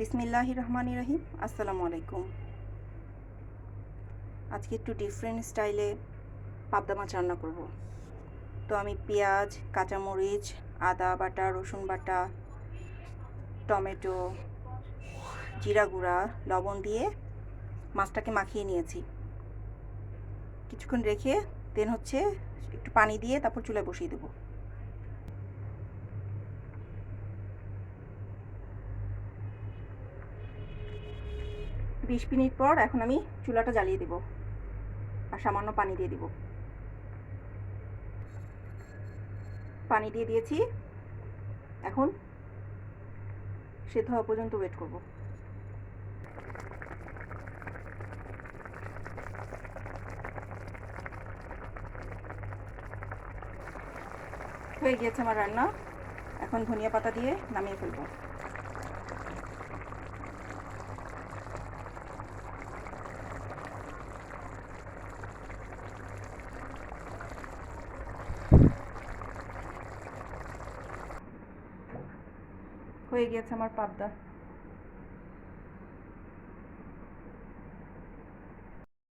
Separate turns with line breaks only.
বিসমিল্লাহির রহমানির রহিম। আসসালামু আলাইকুম। আজকে একটু ডিফারেন্ট স্টাইলে পাবদা মাছ রান্না করব। তো আমি পেঁয়াজ, কাঁচামরিচ, আদা বাটা, রসুন বাটা, টমেটো, জিরা গুঁড়া, লবণ দিয়ে মাছটাকে মাখিয়ে নিয়েছি। কিছুক্ষণ রেখে দেন একটু পানি দিয়ে তারপর চুলায় বসিয়ে দেবো। বিশ মিনিট পর এখন আমি চুলাটা জ্বালিয়ে দেব আর সামান্য পানি দিয়ে দিব। পানি দিয়ে দিয়েছি, এখন সেদ্ধ হওয়া পর্যন্ত ওয়েট করব। হয়ে গিয়েছে আমার রান্না। এখন ধনিয়া পাতা দিয়ে নামিয়ে ফেলবো। হয়ে গিয়েছে আমার পাবদা।